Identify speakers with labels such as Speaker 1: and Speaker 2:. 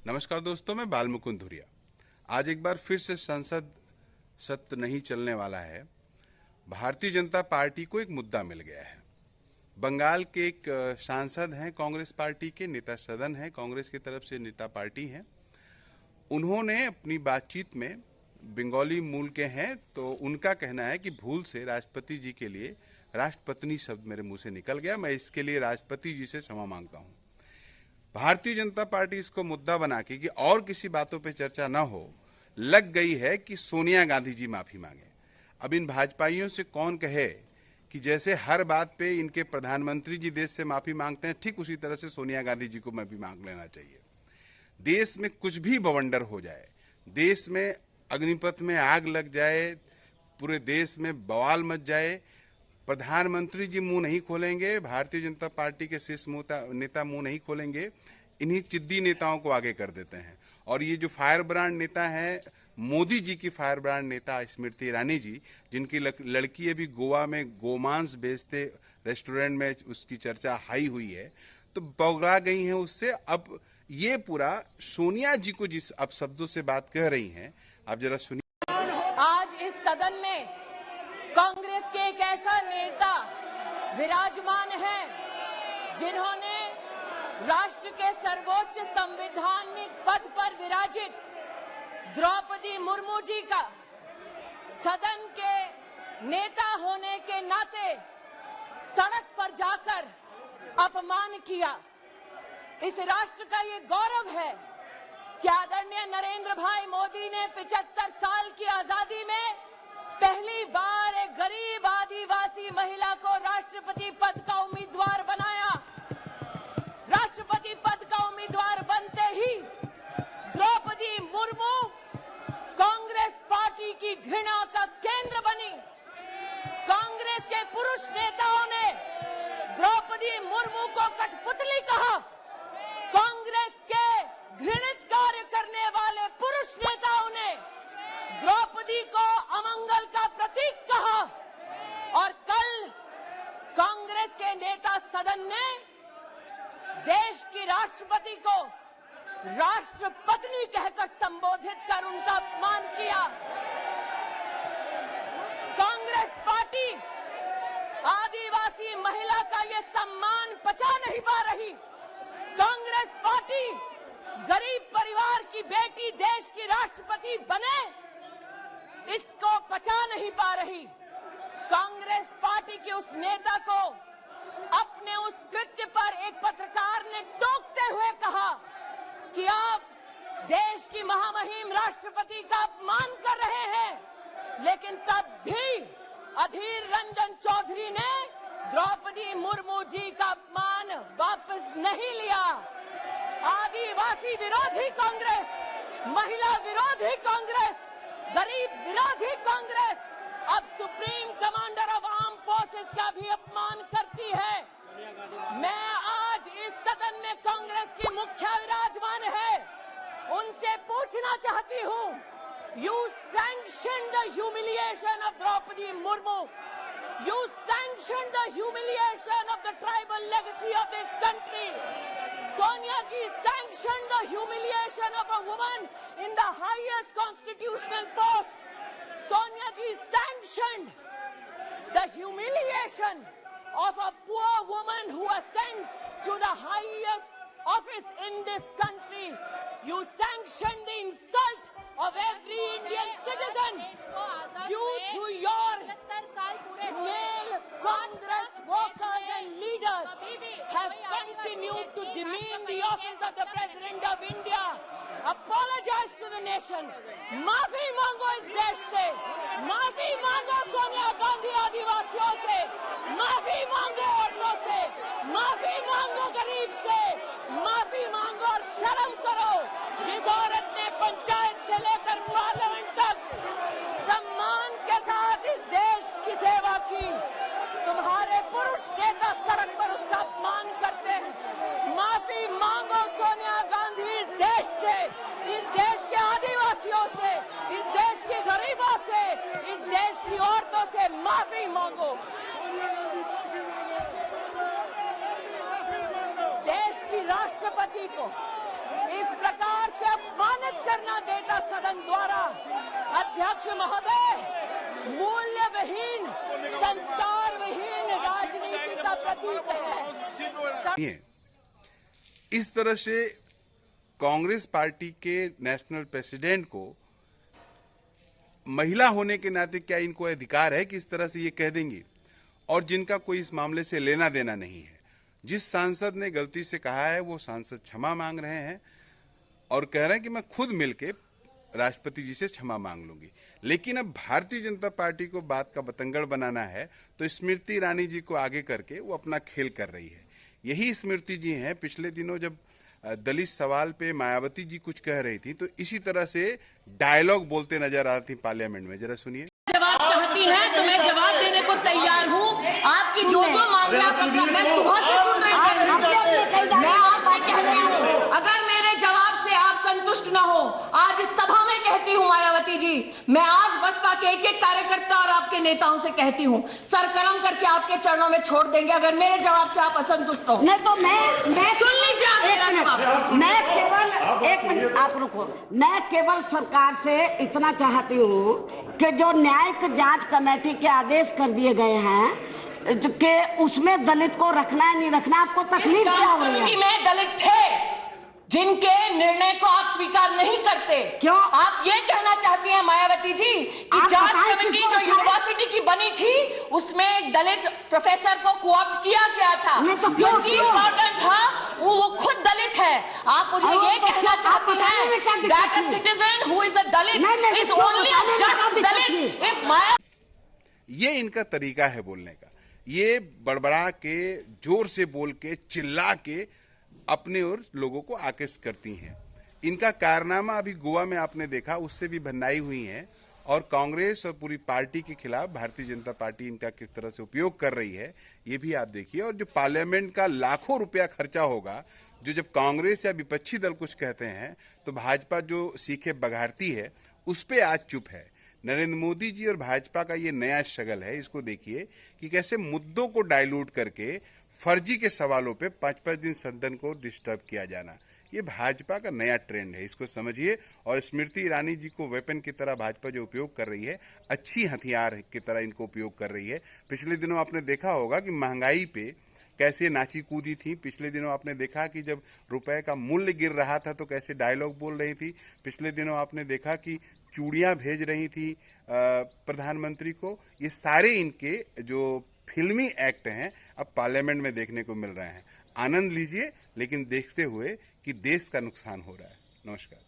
Speaker 1: नमस्कार दोस्तों, मैं बाल मुकुंद धुरिया। आज एक बार फिर से संसद सत्र नहीं चलने वाला है। भारतीय जनता पार्टी को एक मुद्दा मिल गया है। बंगाल के एक सांसद हैं, कांग्रेस पार्टी के नेता सदन है, कांग्रेस की तरफ से नेता पार्टी हैं। उन्होंने अपनी बातचीत में, बंगाली मूल के हैं, तो उनका कहना है कि भूल से राष्ट्रपति जी के लिए राष्ट्रपत्नी शब्द मेरे मुंह से निकल गया, मैं इसके लिए राष्ट्रपति जी से क्षमा मांगता हूं। भारतीय जनता पार्टी इसको मुद्दा बना के कि और किसी बातों पे चर्चा ना हो, लग गई है कि सोनिया गांधी जी माफी मांगे। अब इन भाजपाइयों से कौन कहे कि जैसे हर बात पे इनके प्रधानमंत्री जी देश से माफी मांगते हैं, ठीक उसी तरह से सोनिया गांधी जी को माफी मांग लेना चाहिए। देश में कुछ भी बवंडर हो जाए, देश में अग्निपथ में आग लग जाए, पूरे देश में बवाल मच जाए, प्रधानमंत्री जी मुंह नहीं खोलेंगे, भारतीय जनता पार्टी के शीर्ष नेता मुंह नहीं खोलेंगे, इन्हीं चिद्दी नेताओं को आगे कर देते हैं। और ये जो फायर ब्रांड नेता है, मोदी जी की फायर ब्रांड नेता स्मृति ईरानी जी, जिनकी लड़की अभी गोवा में गोमांस बेचते रेस्टोरेंट में उसकी चर्चा हाई हुई है, तो बौगला गई हैं उससे। अब ये पूरा सोनिया जी को जिस अब शब्दों से बात कह रही हैं, आप जरा सुनिए।
Speaker 2: आज इस सदन में कांग्रेस के एक ऐसा नेता विराजमान है जिन्होंने राष्ट्र के सर्वोच्च संवैधानिक पद पर विराजित द्रौपदी मुर्मू जी का सदन के नेता होने के नाते सड़क पर जाकर अपमान किया। इस राष्ट्र का ये गौरव है कि आदरणीय नरेंद्र भाई मोदी ने 75 साल की आजादी में पहली बार एक गरीब आदिवासी महिला को राष्ट्रपति पद का उम्मीदवार बनाया। राष्ट्रपति पद का उम्मीदवार बनते ही द्रौपदी मुर्मू कांग्रेस पार्टी की घृणा का केंद्र बनी। कांग्रेस के पुरुष नेताओं ने द्रौपदी मुर्मू को कठपुतली कहा। कांग्रेस के घृणित कार्य करने वाले पुरुष नेताओं ने द्रौपदी को अमंगल का प्रतीक कहा। और कल कांग्रेस के नेता सदन ने देश की राष्ट्रपति को राष्ट्रपत्नी कहकर संबोधित कर उनका अपमान किया। कांग्रेस पार्टी आदिवासी महिला का ये सम्मान पचा नहीं पा रही। कांग्रेस पार्टी गरीब परिवार की बेटी देश की राष्ट्रपति बने, इसको पचा नहीं पा रही। कांग्रेस पार्टी के उस नेता को अपने उस कृत्य पर एक पत्रकार ने टोकते हुए कहा कि आप देश की महामहिम राष्ट्रपति का अपमान कर रहे हैं। लेकिन तब भी अधीर रंजन चौधरी ने द्रौपदी मुर्मू जी का अपमान वापस नहीं लिया। आदिवासी विरोधी कांग्रेस, महिला विरोधी कांग्रेस, गरीब विरोधी कांग्रेस अब supreme commander of arm forces का भी अपमान करती है। मैं आज इस सदन में कांग्रेस की मुखिया विराजमान है, उनसे पूछना चाहती हूँ, you sanction the humiliation of Draupadi Murmu, you sanctioned the humiliation of the tribal legacy of this country. Sonia ji sanctioned the humiliation of a woman in the highest constitutional post. Sonia ji sanctioned the humiliation of a poor woman who ascends to the highest office in this country. You sanctioned the insult of every Indian citizen. You, through your male Congress workers and leaders, have continued to demean the office of the President of India. Apologize to the nation. माफी मांगो इस देश से, माफी मांगो सोनिया गांधी आदिवासियों से, माफी मांगो औरतों से, माफी मांगो गरीब से, माफी मांगो और शर्म करो। जिस औरत ने पंचायत से लेकर पार्लियामेंट तक सम्मान के साथ इस देश की सेवा की, तुम्हारे पुरुष नेता सड़क पर उसका अपमान करते हैं। माफी मांगो सोनिया गांधी इस देश से, इस देश के आदिवासियों से, इस देश के गरीबों से, इस देश की औरतों से माफी मांगो। देश की राष्ट्रपति को इस प्रकार से अपमानित करना नेता सदन द्वारा अध्यक्ष महोदय मूल्यविहीन संस्कारविहीन राजनीति का प्रतीक है।
Speaker 1: इस तरह से कांग्रेस पार्टी के नेशनल प्रेसिडेंट को महिला होने के नाते क्या इनको अधिकार है कि इस तरह से ये कह देंगी, और जिनका कोई इस मामले से लेना देना नहीं है। जिस सांसद ने गलती से कहा है वो सांसद क्षमा मांग रहे हैं और कह रहे हैं कि मैं खुद मिलके राष्ट्रपति जी से क्षमा मांग लूंगी। लेकिन अब भारतीय जनता पार्टी को बात का बतंगड़ बनाना है तो स्मृति ईरानी जी को आगे करके वो अपना खेल कर रही है। यही स्मृति जी हैं, पिछले दिनों जब दलित सवाल पे मायावती जी कुछ कह रही थी तो इसी तरह से डायलॉग बोलते नजर आ रही थी पार्लियामेंट में। जरा सुनिए।
Speaker 2: जवाब चाहती हैं तो मैं जवाब देने को तैयार हूँ। आपकी जो मांगे आप रखना, मैं सुबह से सुन रही हूँ। मैं आपसे कहती हूँ, अगर मेरे जवाब से आप संतुष्ट न हो, आज इस सभा में कहती हूँ मायावती जी, मैं आज बसपा के एक एक कार्यकर्ता और आपके नेताओं से कहती हूँ, सरकलम करके आपके चरणों में छोड़ देंगे अगर मेरे जवाब से आप असंतुष्ट हो।
Speaker 3: नहीं तो मैं
Speaker 2: सुन लीजिए आप मेरा जवाब।
Speaker 3: मैं केवल एक मिनट आप रुको। मैं केवल सरकार से इतना चाहती हूँ कि जो न्यायिक जांच कमेटी के आदेश कर दिए गए हैं कि उसमें दलित को रखना है नहीं रखना, आपको तकलीफ क्या हो रही है?
Speaker 2: में दलित थे जिनके निर्णय को आप स्वीकार नहीं करते।
Speaker 3: क्यों?
Speaker 2: आप ये कहना चाहती हैं मायावती जी कि जांच कमेटी जो यूनिवर्सिटी की बनी थी उसमें एक दलित प्रोफेसर को कोऑप्ट किया गया था, जो चीफ वार्डन था वो खुद दलित है। आप मुझे ये कहना चाहती हैं that a citizen who is a Dalit is only a just Dalit if Maya।
Speaker 1: ये इनका तरीका है बोलने का। ये बड़बड़ा के, जोर से बोल के, चिल्ला के अपने और लोगों को आकृष्ट करती हैं। इनका कारनामा अभी गोवा में आपने देखा, उससे भी भंडाई हुई हैं और कांग्रेस और पूरी पार्टी के खिलाफ भारतीय जनता पार्टी इनका किस तरह से उपयोग कर रही है ये भी आप देखिए। और जो पार्लियामेंट का लाखों रुपया खर्चा होगा, जो जब कांग्रेस या विपक्षी दल कुछ कहते हैं तो भाजपा जो सीखे बघाड़ती है उस पर आज चुप है। नरेंद्र मोदी जी और भाजपा का ये नया शगल है। इसको देखिए कि कैसे मुद्दों को डाइल्यूट करके फर्जी के सवालों पे 5-5 दिन सदन को डिस्टर्ब किया जाना, ये भाजपा का नया ट्रेंड है। इसको समझिए। और स्मृति ईरानी जी को वेपन की तरह भाजपा जो उपयोग कर रही है, अच्छी हथियार की तरह इनको उपयोग कर रही है। पिछले दिनों आपने देखा होगा कि महंगाई पे कैसे नाची कूदी थी। पिछले दिनों आपने देखा कि जब रुपए का मूल्य गिर रहा था तो कैसे डायलॉग बोल रही थी। पिछले दिनों आपने देखा कि चूड़ियां भेज रही थी प्रधानमंत्री को। ये सारे इनके जो फिल्मी एक्ट हैं अब पार्लियामेंट में देखने को मिल रहे हैं। आनंद लीजिए, लेकिन देखते हुए कि देश का नुकसान हो रहा है। नमस्कार।